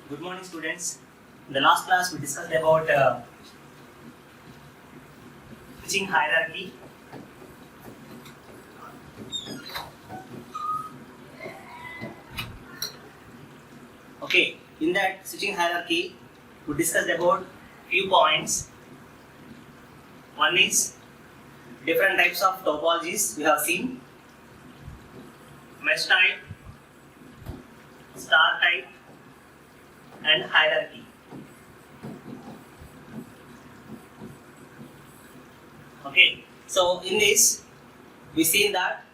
Good morning, students. In the last class, we discussed about switching hierarchy. Okay, in that switching hierarchy, we discussed about few points. One is different types of topologies we have seen: mesh type, star type, and hierarchy. Okay, so in this, we seen that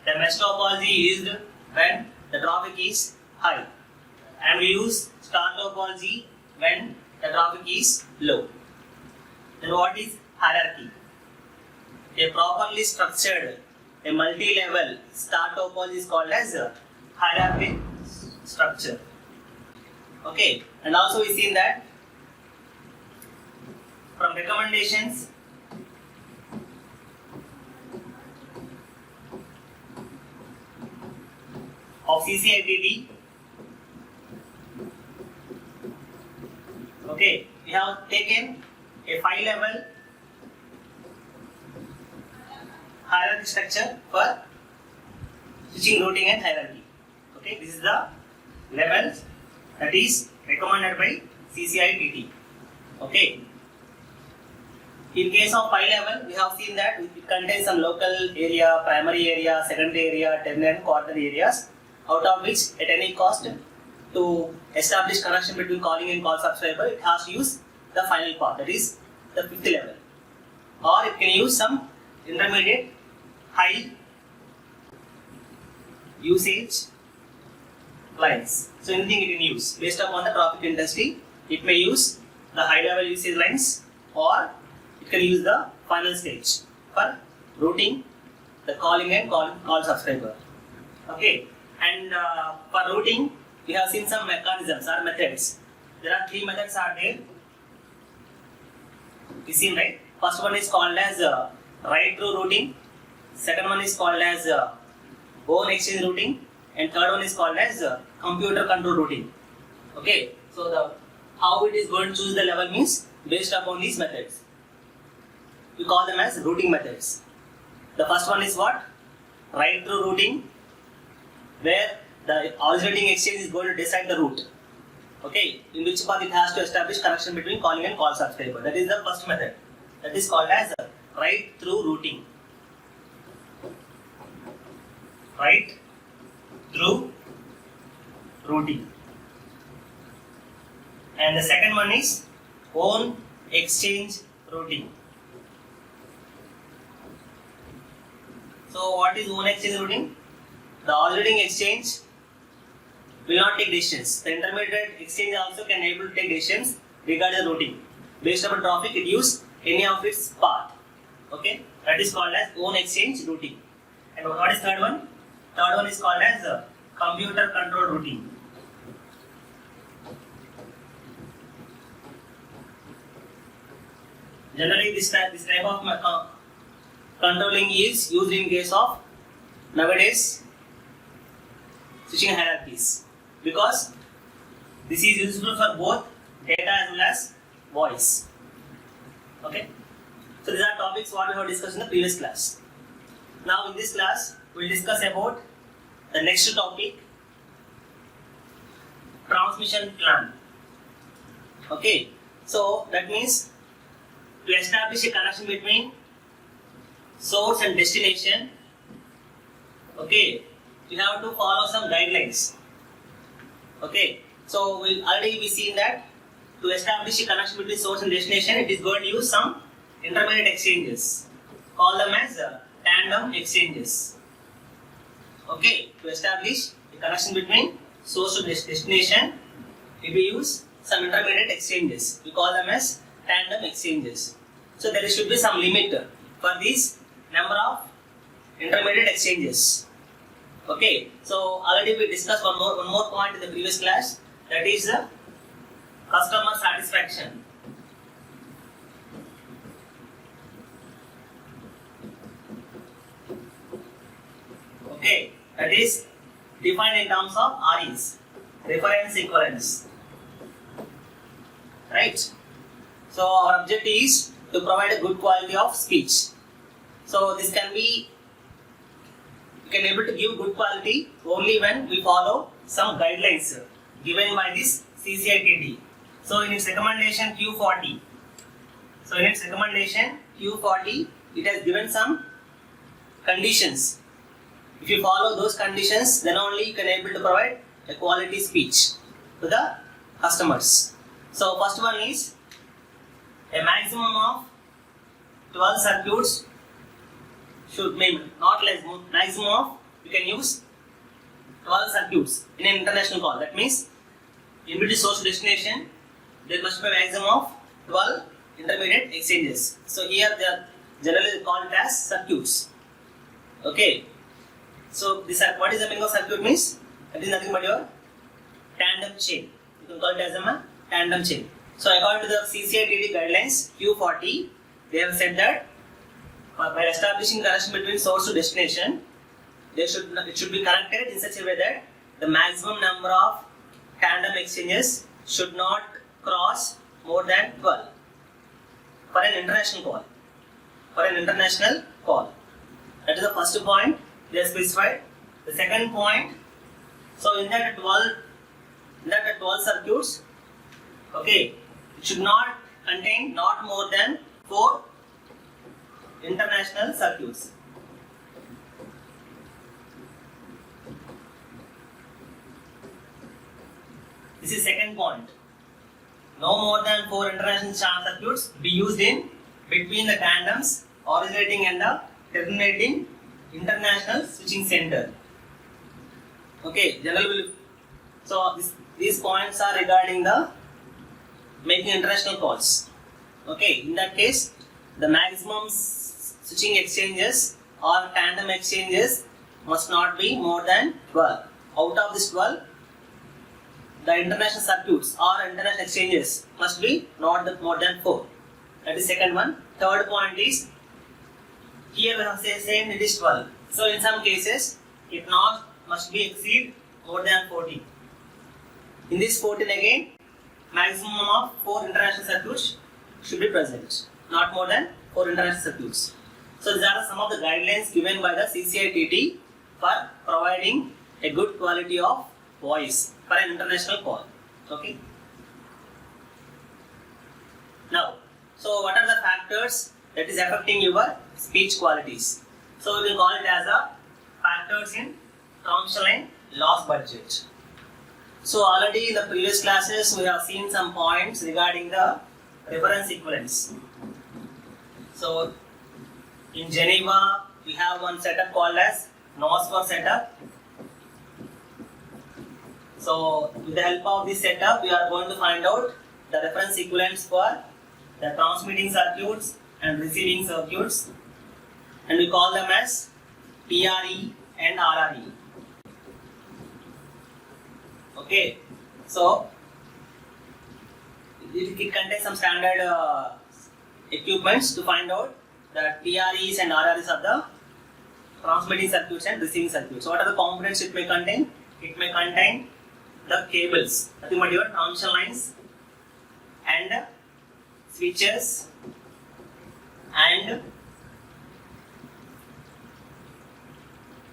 the mesh topology is used when the traffic is high, and we use star topology when the traffic is low. Then what is hierarchy? A properly structured, a multi-level star topology is called as a hierarchical structure. Okay, and also we seen that from recommendations of CCITT, okay, we have taken a 5-level hierarchy structure for switching, routing, and hierarchy. Okay, this is the levels that is recommended by CCITT. Okay. In case of 5-level, we have seen that it contains some local area, primary area, secondary area, tertiary and quaternary areas, out of which at any cost to establish connection between calling and call subscriber, it has to use the final part, that is the 5th level. Or it can use some intermediate high usage lines. So anything it can use based upon the traffic intensity. It may use the high level usage lines, or it can use the final stage for routing the calling and call subscriber. Okay, and for routing we have seen some mechanisms or methods. There are 3 methods are there. You see, right? First one is called as right through routing. Second one is called as own exchange routing, and third one is called as computer control routing. Okay, so the how it is going to choose the level means based upon these methods. We call them as routing methods. The first one is what? Right through routing, where the originating exchange is going to decide the route. Okay, in which path it has to establish connection between calling and call subscriber. That is the first method. That is called as right through routing. Right through routing. And the second one is own exchange routing. So what is own exchange routing? The originating exchange will not take decisions. The intermediate exchange also can able to take decisions regarding the routing. Based upon traffic, it use any of its path. Okay, that is called as own exchange routing. And what is third one? Third one is called as computer control routing. Generally, this type of controlling is used in case of nowadays switching hierarchies, because this is useful for both data as well as voice. Okay, so these are topics what we have discussed in the previous class. Now in this class, we will discuss about the next topic, transmission plan. Okay, so that means to establish a connection between source and destination, okay, you have to follow some guidelines. Okay, so we already seen that to establish a connection between source and destination, it is going to use some intermediate exchanges. Call them as tandem exchanges. Okay, to establish a connection between source to destination, it will use some intermediate exchanges. We call them as tandem exchanges. So there should be some limit for this number of intermediate exchanges. Okay, so already we discussed one more point in the previous class, that is customer satisfaction. Okay, that is defined in terms of REs, reference equivalence. right? So our objective is to provide a good quality of speech. So this can be, we can able to give good quality only when we follow some guidelines given by this CCITT. So in its recommendation Q40, it has given some conditions. If you follow those conditions, then only you can able to provide a quality speech to the customers. So first one is a maximum of 12 circuits should be not less, maximum of, you can use 12 circuits in an international call. That means in between source to destination there must be a maximum of 12 intermediate exchanges. So here they are generally called as circuits. Okay. So this, what is the meaning of circuit means? That is nothing but your tandem chain. You can call it as a tandem chain. So according to the CCITT guidelines Q40, they have said that by establishing connection between source to destination, it should be connected in such a way that the maximum number of tandem exchanges should not cross more than 12 for an international call. That is the first point they specified. The second point, so in that 12 circuits, okay, it should not contain not more than 4 international circuits. This is second point. No more than 4 international circuits be used in between the tandems originating and the terminating international switching center. Okay, generally, so these points are regarding the making international calls. Okay, in that case, the maximum switching exchanges or tandem exchanges must not be more than 12. Out of this 12, the international circuits or international exchanges must be not more than 4. That is second one. Third point is, here we have saying it is 12. So in some cases, it must be exceed more than 14. In this 14 again, maximum of 4 international circuits should be present. Not more than 4 international circuits. So these are some of the guidelines given by the CCITT for providing a good quality of voice for an international call. Okay. Now, so what are the factors that is affecting your speech qualities? So we will call it as a factors in Townsend loss budget. So already in the previous classes we have seen some points regarding the reference equivalence. So in Geneva we have one setup called as NOSFER setup. So with the help of this setup we are going to find out the reference equivalents for the transmitting circuits and receiving circuits, and we call them as TRE and RRE. Okay, so it contains some standard equipments to find out the TREs and RREs of the transmitting circuits and receiving circuits. So what are the components it may contain? It may contain the cables, nothing but your transmission lines and switches and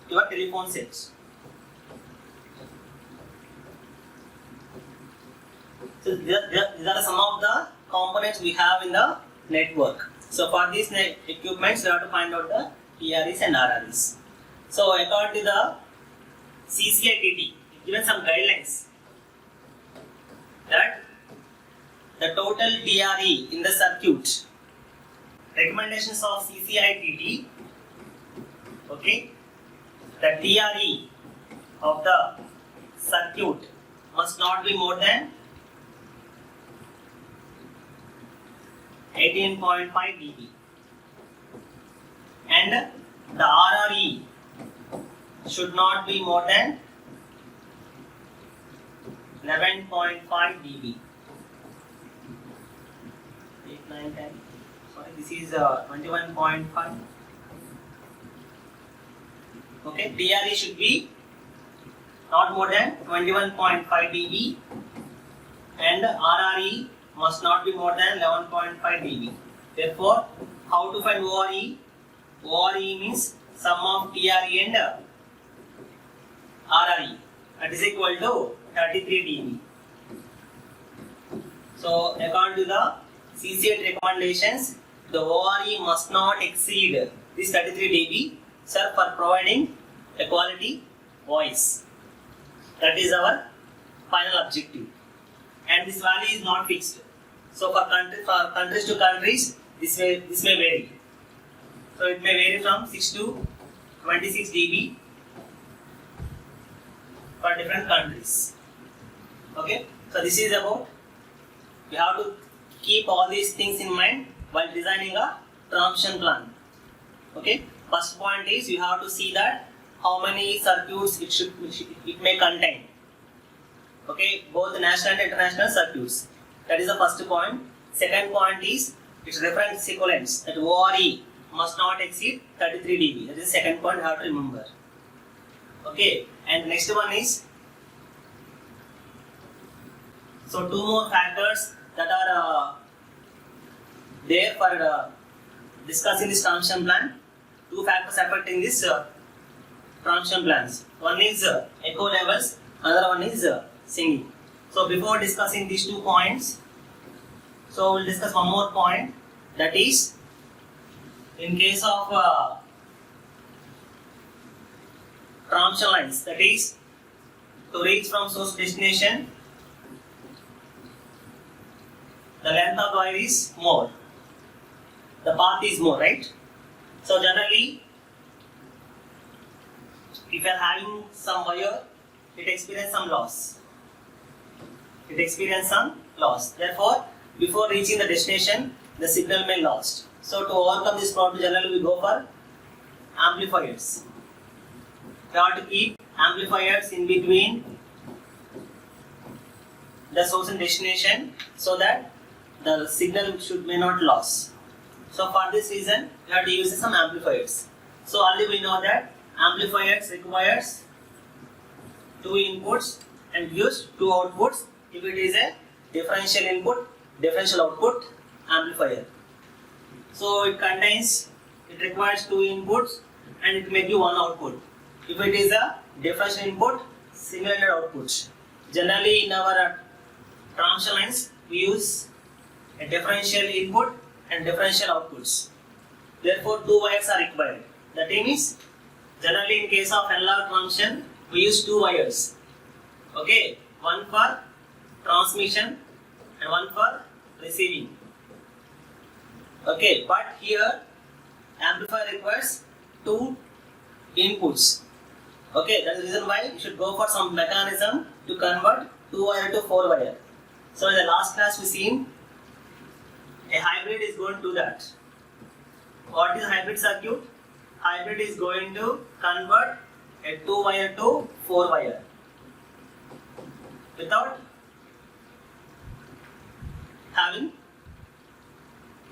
your telephone sets. So these are some of the components we have in the network. So for these equipments, we have to find out the TREs and RREs. So according to the CCITT, given some guidelines that the total TRE in the circuit, recommendations of CCITT, okay, the TRE of the circuit must not be more than 18.5 dB, and the RRE should not be more than 11.5 dB. 8, 9, 10. Sorry, this is 21.5. Okay, TRE should be not more than 21.5 dB, and RRE must not be more than 11.5 dB. Therefore, how to find ORE? ORE means sum of TRE and RRE. That is equal to 33 dB. So, according to the CC8 recommendations, the ORE must not exceed this 33 dB, sir, for providing a quality voice. That is our final objective. And this value is not fixed. So, for countries to countries, this may vary. So, it may vary from 6 to 26 dB for different countries. Okay. So, this is about, we have to keep all these things in mind while designing a transmission plan. Okay. First point is you have to see that how many circuits it may contain. Okay, both national and international circuits. That is the first point. Second point is its reference equivalence, that ORE must not exceed 33 dB. That is the second point you have to remember. Okay, and next one is, so two more factors that are there for discussing this transmission plan. Two factors affecting this transmission plans. One is echo levels, another one is singing. So before discussing these 2 points, so we'll discuss one more point, that is, in case of transmission lines, that is, to reach from source to destination, the length of the wire is more, the path is more, right? So generally, if you are having some wire, it experiences some loss. Therefore, before reaching the destination, the signal may lost. So to overcome this problem, generally we go for amplifiers. We have to keep amplifiers in between the source and destination so that the signal may not lose. So for this reason, we have to use some amplifiers. So already we know that amplifiers requires 2 inputs and gives 2 outputs if it is a differential input, differential output amplifier. So it requires 2 inputs and it may give 1 output. If it is a differential input, single-ended output. Generally in our transmission lines, we use a differential input and differential outputs. Therefore, 2 wires are required. The thing is, generally in case of analog transmission, we use 2 wires. Okay, one for transmission and one for receiving. Okay, but here amplifier requires 2 inputs. Okay, that is the reason why you should go for some mechanism to convert 2 wire to 4 wire. So in the last class we seen a hybrid is going to do that. What is a hybrid circuit? Hybrid is going to convert a 2 wire to 4 wire without having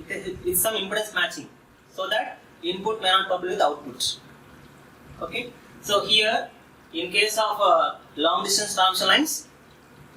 with some impedance matching, so that input may not couple with output. Okay, so here in case of long distance transmission lines,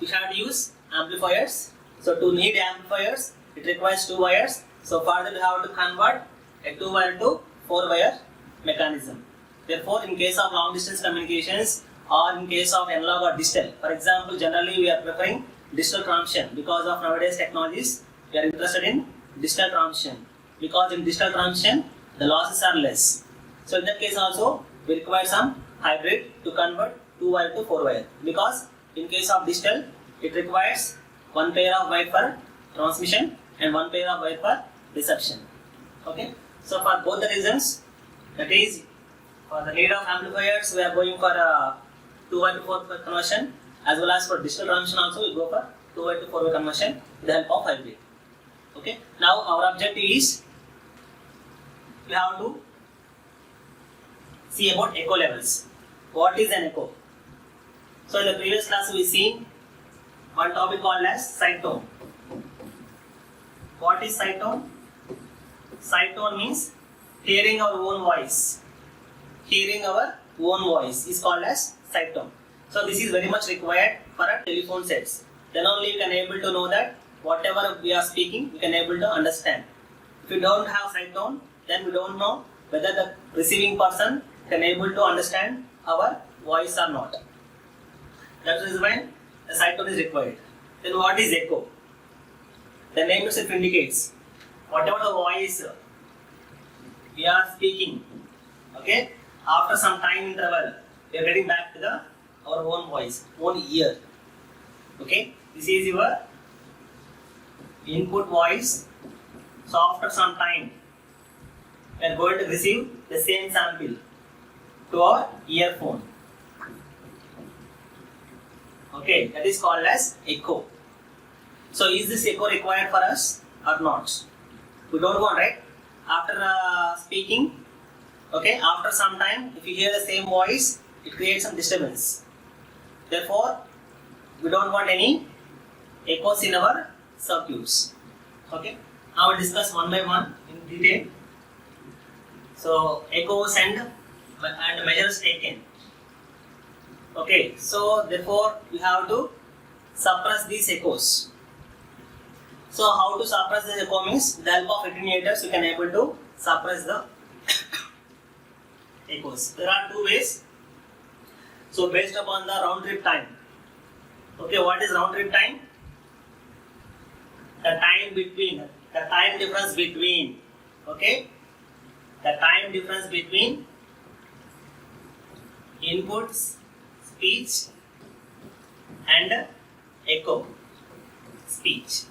we have to use amplifiers. So to need amplifiers, it requires 2 wires. So for that we have to convert a 2 wire to 4 wire mechanism. Therefore, in case of long distance communications or in case of analog or digital, for example, generally we are preferring digital transmission because of nowadays technologies. We are interested in digital transmission because in digital transmission the losses are less. So in that case also we require some hybrid to convert 2 wire to 4 wire, because in case of digital it requires 1 pair of wire for transmission and 1 pair of wire for reception. Okay, so for both the reasons, that is, for the need of amplifiers we are going for 2 wire to 4 wire conversion, as well as for digital transmission also we go for 2 wire to 4 wire conversion with the help of hybrid. Okay, now our objective is we have to see about echo levels. What is an echo? So in the previous class we seen one topic called as side tone. What is side tone? Side tone means hearing our own voice. Hearing our own voice is called as side tone. So this is very much required for our telephone sets. Then only you can able to know that whatever we are speaking, we can able to understand. If we don't have side tone, then we don't know whether the receiving person can able to understand our voice or not. That is why the side tone is required. Then what is echo? The name itself indicates whatever the voice we are speaking, okay, after some time interval, we are getting back to our own voice, own ear. Okay, this is your input voice. So after some time, we are going to receive the same sample to our earphone. Okay, that is called as echo. So is this echo required for us or not? We don't want, right? After speaking, okay, after some time, if you hear the same voice, it creates some disturbance. Therefore, we don't want any echoes in our circuits. Okay, now we'll discuss one by one in detail. So echoes and measures taken. Okay, so therefore we have to suppress these echoes. So how to suppress the echo means with the help of attenuators you can able to suppress the echoes. There are two ways. So based upon the round trip time. Okay, what is round trip time? The time difference between, okay, the time difference between inputs, speech and echo speech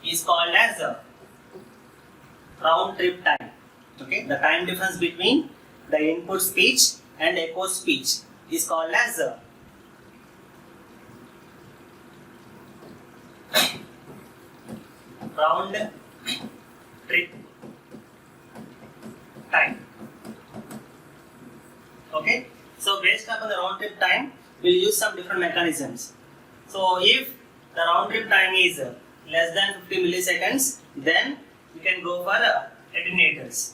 is called as a round trip time. Okay, the time difference between the input speech and echo speech is called as a round trip time. Okay, so based upon the round trip time, we will use some different mechanisms. So if the round trip time is less than 50 milliseconds, then we can go for attenuators.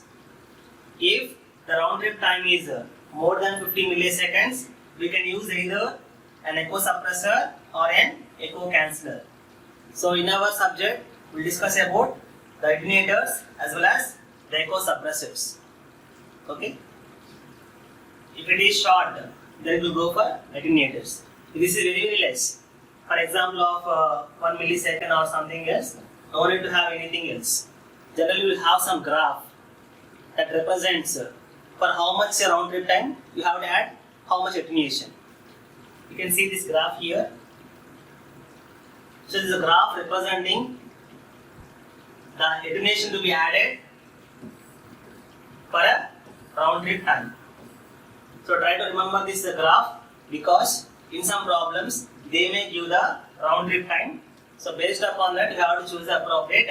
If the round trip time is more than 50 milliseconds, we can use either an echo suppressor or an echo canceller. So in our subject, we will discuss about the attenuators as well as the echo suppressors. Okay. If it is short, then we will go for attenuators. This is very less. For example of 1 millisecond or something else, no need to have anything else. Generally, we will have some graph that represents for how much round trip time you have to add how much attenuation. You can see this graph here. So this is a graph representing the attenuation to be added for a round trip time. So try to remember this graph because in some problems they may give the round trip time. So based upon that, you have to choose the appropriate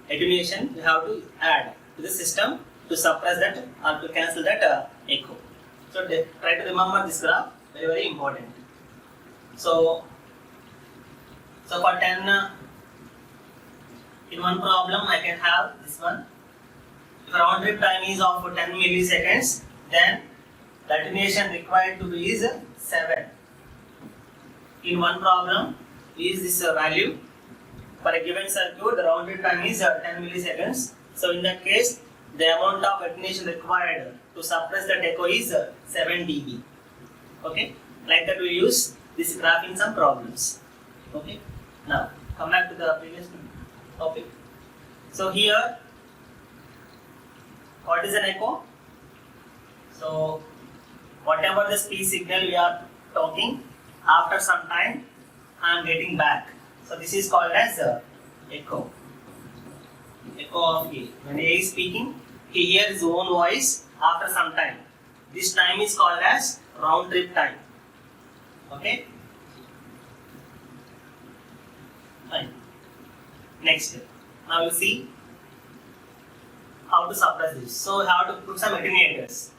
attenuation you have to add to the system to suppress that or to cancel that echo. So try to remember this graph, very important. So for 10 in one problem I can have this one. If round trip time is of 10 milliseconds, then the attenuation required to be is 7. In one problem is this value. For a given circuit, the round trip time is 10 milliseconds. So in that case, the amount of attenuation required to suppress that echo is 7 dB. Okay, like that we use this graph in some problems. Okay, now come back to the previous topic. So here, what is an echo? So whatever the speech signal we are talking, after some time I am getting back. So this is called as echo. Echo of A. When A is speaking, he hears his own voice after some time. This time is called as round trip time. Okay? Fine. Next. Now we'll see how to suppress this. So we have to put some attenuators.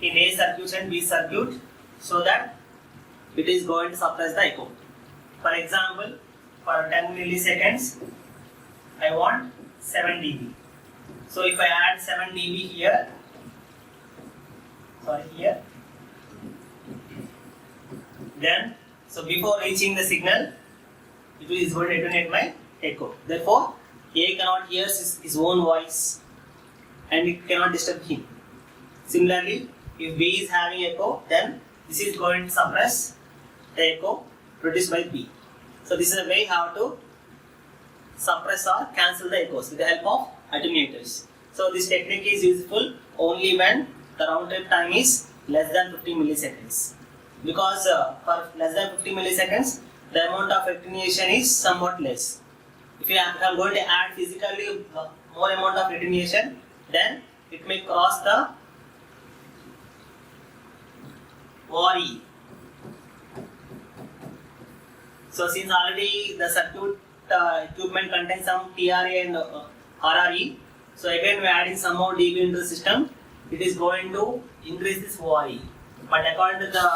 In A circuit and B circuit so that it is going to suppress the echo. For example, for 10 milliseconds, I want 7 dB. So if I add 7 dB here, then So before reaching the signal, it is going to attenuate my echo. Therefore, A cannot hear his own voice and it cannot disturb him. Similarly, if B is having echo, then this is going to suppress the echo produced by B. So this is a way how to suppress or cancel the echoes with the help of attenuators. So this technique is useful only when the round trip time is less than 50 milliseconds. Because for less than 50 milliseconds, the amount of attenuation is somewhat less. If I am going to add physically more amount of attenuation, then it may cross the ORE. So since already the circuit equipment contains some TRA and RRE, so again we are adding some more dB into the system, it is going to increase this ORE. But according to the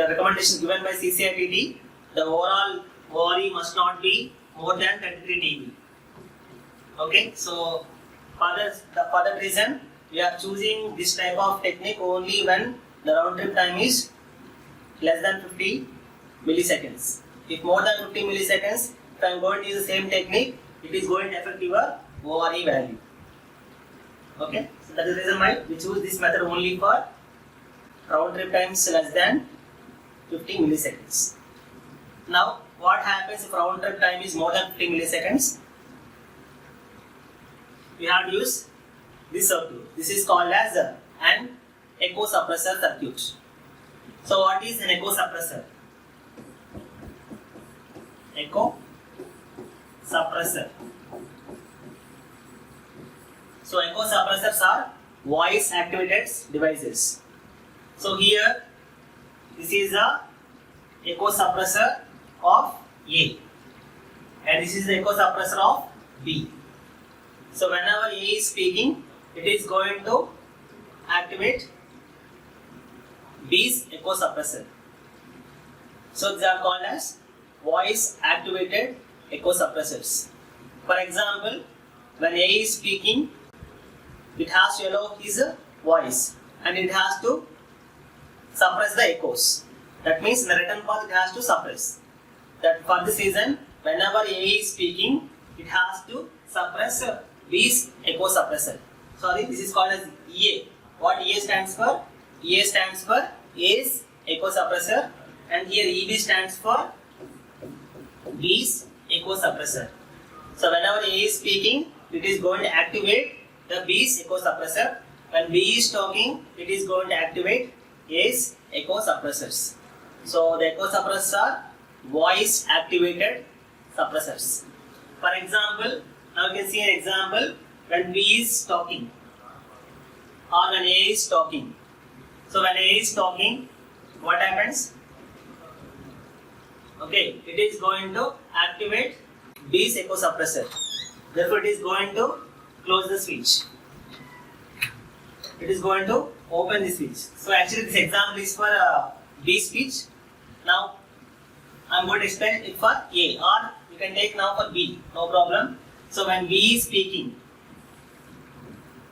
recommendation given by CCITT, the overall ORE must not be more than 33 dB. Okay, so for that reason, we are choosing this type of technique only when the round trip time is less than 50 milliseconds. If more than 50 milliseconds, if I am going to use the same technique, it is going to affect your ORE value. Okay, so that is the reason why we choose this method only for round trip times less than 50 milliseconds. Now, what happens if round trip time is more than 50 milliseconds? We have to use this circuit. This is called as an echo suppressor circuit. So, what is an echo suppressor? Echo suppressor. So, echo suppressors are voice activated devices. So, here this is a echo suppressor of A and this is the echo suppressor of B. So, whenever A is speaking, it is going to activate B's echo suppressor. So, they are called as voice activated echo suppressors. For example, when A is speaking, it has to allow his voice and it has to suppress the echoes. That means in the written path it has to suppress. That for this reason, whenever A is speaking, it has to suppress B's echo suppressor. Sorry, this is called as EA. What EA stands for? EA stands for A's echo suppressor and here EB stands for B's echo suppressor. So whenever A is speaking, it is going to activate the B's echo suppressor. When B is talking, it is going to activate A's echo suppressors. So the echo suppressors are voice activated suppressors. For example, now you can see an example when B is talking or when A is talking. So when A is talking, what happens? Okay, it is going to activate B's echo suppressor. Therefore, it is going to close the switch. It is going to open the switch. So actually, this example is for B speech. Now, I am going to explain it for A, or you can take now for B. No problem. So when B is speaking,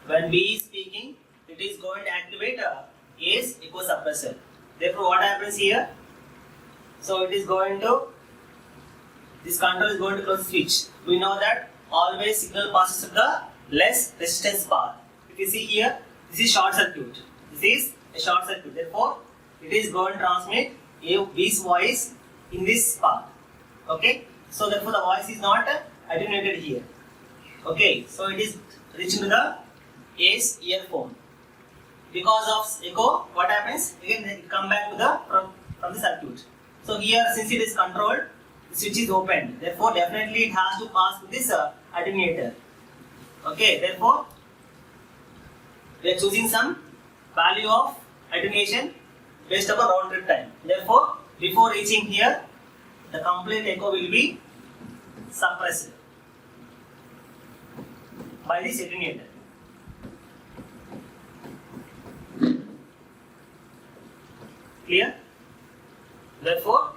it is going to activate A's echo suppressor. Therefore, what happens here? So it is going to, this control is going to close the switch. We know that always signal passes through the less resistance path. If you see here, this is short circuit. This is a short circuit. Therefore, it is going to transmit B's voice in this path. Okay. So therefore, the voice is not attenuated here. Okay. So it is reaching to the A's earphone. Because of echo, what happens? Again, it come back to the from the circuit. So here, since it is controlled, the switch is opened. Therefore, definitely it has to pass through this attenuator. Okay. Therefore, we are choosing some value of attenuation based upon round trip time. Therefore, before reaching here, the complete echo will be suppressed by this attenuator. Clear? Therefore,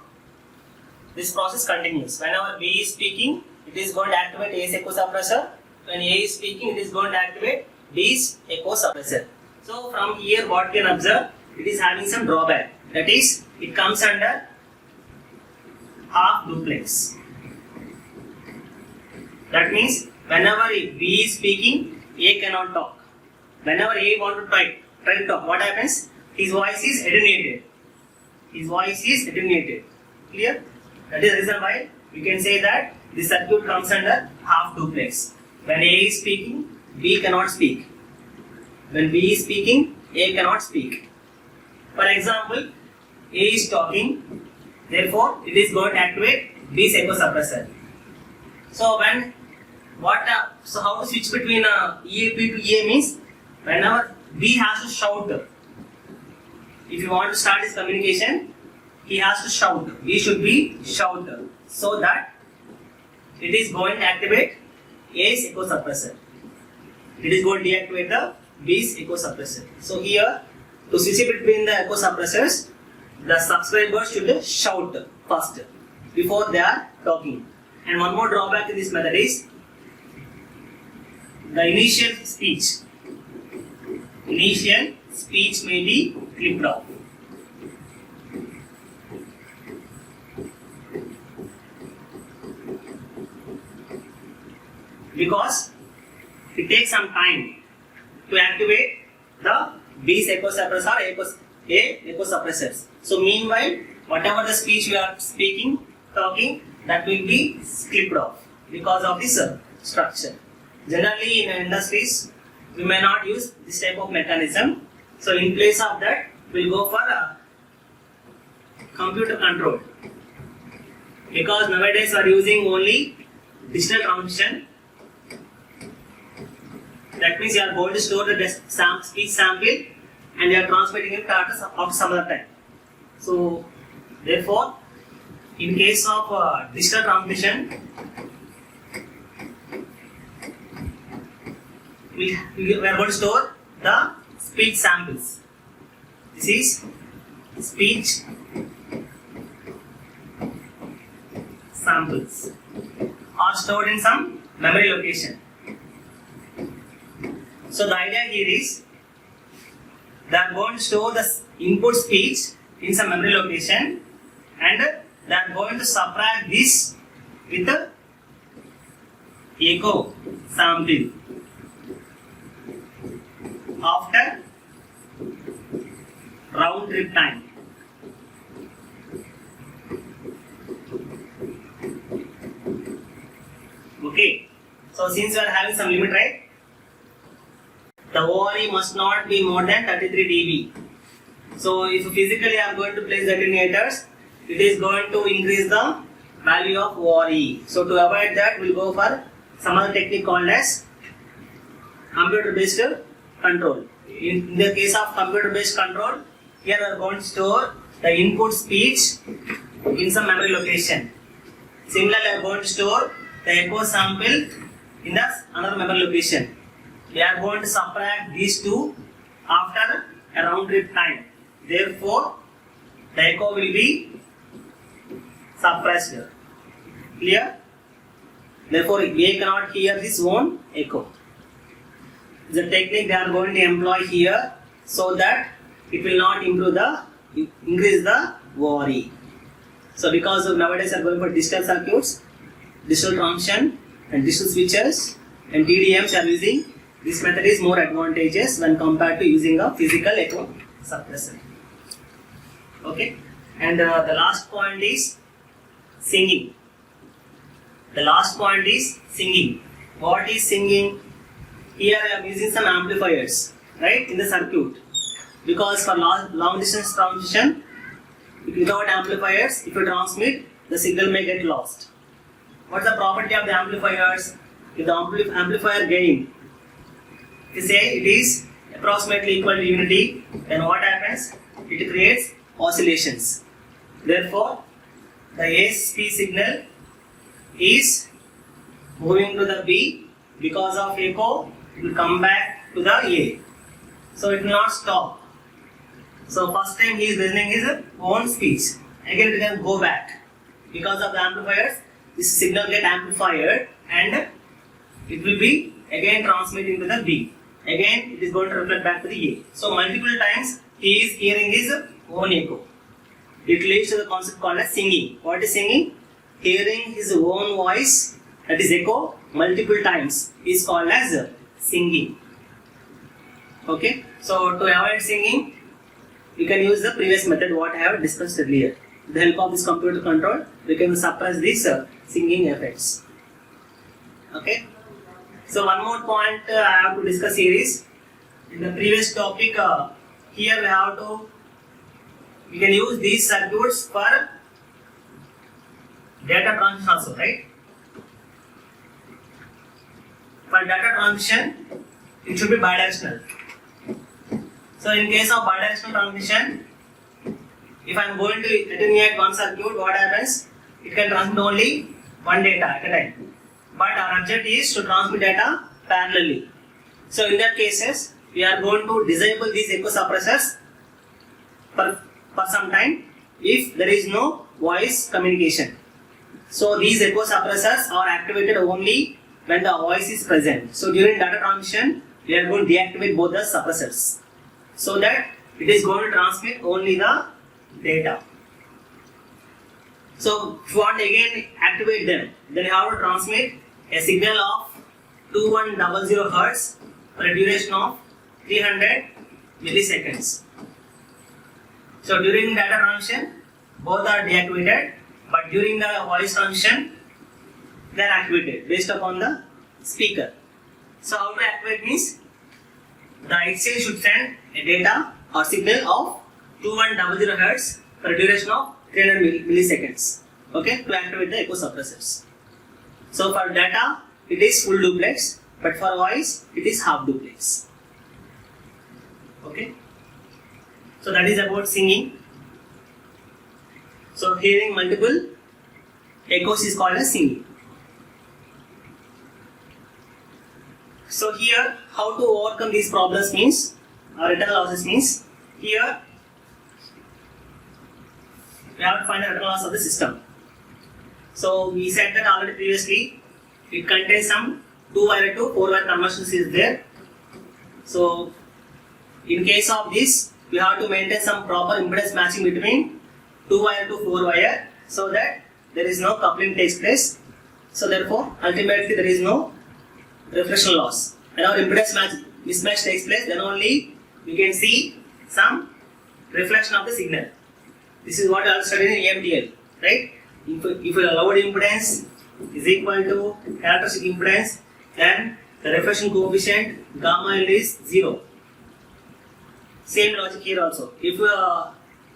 this process continues. Whenever B is speaking, it is going to activate A's echo suppressor. When A is speaking, it is going to activate B's echo suppressor. So from here, what we can observe, it is having some drawback. That is, it comes under half duplex. That means whenever B is speaking, A cannot talk. Whenever A want to try to talk, what happens? His voice is attenuated. His voice is attenuated. Clear? That is the reason why we can say that this circuit comes under half duplex. When A is speaking, B cannot speak. When B is speaking, A cannot speak. For example, A is talking, therefore it is going to activate B's echo suppressor. So so how to switch between EAP to EA means whenever B has to shout. If you want to start his communication, he has to shout. B should be shout so that it is going to activate A's echo suppressor. It is going to deactivate the B's echo suppressor. So here, to switch between the echo suppressors, the subscriber should shout first before they are talking. And one more drawback in this method is the initial speech. Initial speech may be clipped off. Because it takes some time to activate the B's echo suppressor or A echo suppressors. So meanwhile, whatever the speech we are talking, that will be clipped off because of this structure. Generally in industries, we may not use this type of mechanism. So in place of that, we'll go for a computer control. Because nowadays we are using only digital transmission. That means you are going to store the speech sample and you are transmitting it after some other time. So, therefore, in case of digital transmission, we are going to store the speech samples. This is speech samples are stored in some memory location. So the idea here is they are going to store the input speech in some memory location and they are going to subtract this with the echo sample after round trip time. Okay, so since we are having some limit, right? The ORE must not be more than 33 dB. So if physically I am going to place the attenuators, it is going to increase the value of ORE. So to avoid that, we will go for some other technique called as computer based control. In the case of computer based control, here we are going to store the input speech in some memory location. Similarly, I am going to store the echo sample in another memory location. We are going to subtract these two after a round trip time. Therefore, the echo will be suppressed. Clear? Therefore, A cannot hear this own echo. The technique they are going to employ here so that it will not increase the ORE. So, because of nowadays are going for digital circuits, digital transmission and digital switches and TDMs are using. This method is more advantageous when compared to using a physical echo suppressor. Okay, and the last point is singing. The last point is singing. What is singing? Here I am using some amplifiers, right, in the circuit. Because for long distance transmission, without amplifiers, if you transmit, the signal may get lost. What is the property of the amplifiers? If the amplifier gain, if you say it is approximately equal to unity, then what happens? It creates oscillations. Therefore, the ASP signal is moving to the B. Because of echo, it will come back to the A. So it will not stop. So first time he is listening his own speech. Again it can go back. Because of the amplifiers, this signal get amplified and it will be again transmitting to the B. Again, it is going to reflect back to the A. So multiple times he is hearing his own echo. It leads to the concept called as singing. What is singing? Hearing his own voice, that is echo, multiple times is called as singing. Okay, so to avoid singing, you can use the previous method what I have discussed earlier. With the help of this computer control, we can suppress these singing effects. Okay, so one more point I have to discuss here is, in the previous topic, here we can use these circuits for data transmission also, right? For data transmission, it should be bidirectional. So in case of bidirectional transmission, if I am going to attenuate one circuit, what happens? It can transmit only one data at a time. But our objective is to transmit data parallelly. So in that cases, we are going to disable these echo suppressors for some time if there is no voice communication. So these echo suppressors are activated only when the voice is present. So during data transmission, we are going to deactivate both the suppressors, so that it is going to transmit only the data. So if you want to again activate them, then you have to transmit a signal of 2100 Hz for a duration of 300 milliseconds. So during data transmission, both are deactivated, but during the voice transmission, they are activated based upon the speaker. So how to activate means, the exchange should send a data or signal of 2100 Hz for a duration of 300 milliseconds. Okay, to activate the echo suppressors. So for data, it is full duplex, but for voice, it is half duplex. Okay, so that is about singing. So hearing multiple echoes is called as singing. So here, how to overcome these problems means, or internal losses means, here we have to find the internal loss of the system. So we said that already previously, it contains some 2-wire to 4-wire conversions is there. So in case of this, we have to maintain some proper impedance matching between 2-wire to 4-wire, so that there is no coupling takes place. So therefore, ultimately there is no reflection loss. And our impedance mismatch takes place, then only we can see some reflection of the signal. This is what I have studied in EMTL, right? If a load impedance is equal to characteristic impedance, then the reflection coefficient gamma L is 0. Same logic here also. If a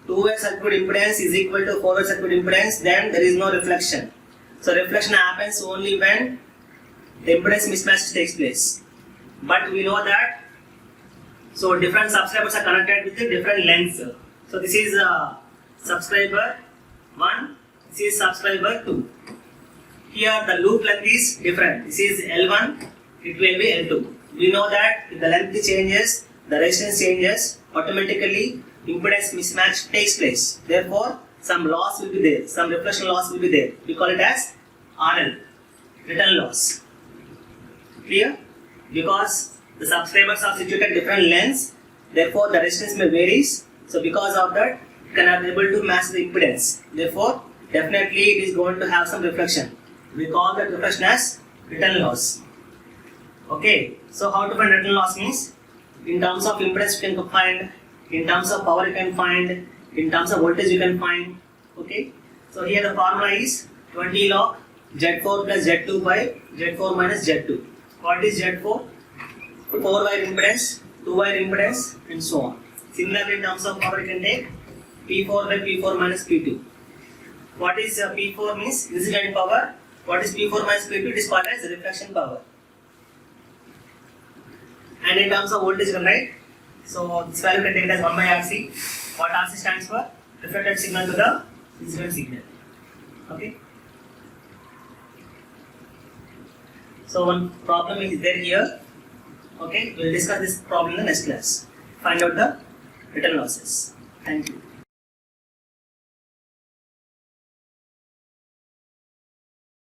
2-way circuit impedance is equal to 4-way circuit impedance, then there is no reflection. So reflection happens only when the impedance mismatch takes place. But we know that, so different subscribers are connected with the different lengths. So this is subscriber 1, this is subscriber 2. Here the loop length is different. This is L1, it will be L2. We know that if the length changes, the resistance changes, automatically impedance mismatch takes place. Therefore, some loss will be there, some reflection loss will be there. We call it as RL, return loss. Clear? Because the subscribers are situated at different lengths, therefore the resistance may varies. So because of that, you cannot be able to match the impedance. Therefore, definitely it is going to have some reflection. We call that reflection as return loss. Okay, so how to find return loss means, in terms of impedance you can find, in terms of power you can find, in terms of voltage you can find. Okay, so here the formula is 20 log Z4 plus Z2 by Z4 minus Z2. What is Z4? 4-wire impedance, 2-wire impedance, and so on. Similarly, in terms of power you can take P4 by P4 minus P2. What is P4 means incident power. What is P4 minus P2? It is called as reflection power. And in terms of voltage you can write, so this value can take it as 1 by RC. What RC stands for? Reflected signal to the incident signal. Okay. So one problem is there here. Okay, we will discuss this problem in the next class. Find out the return losses. Thank you.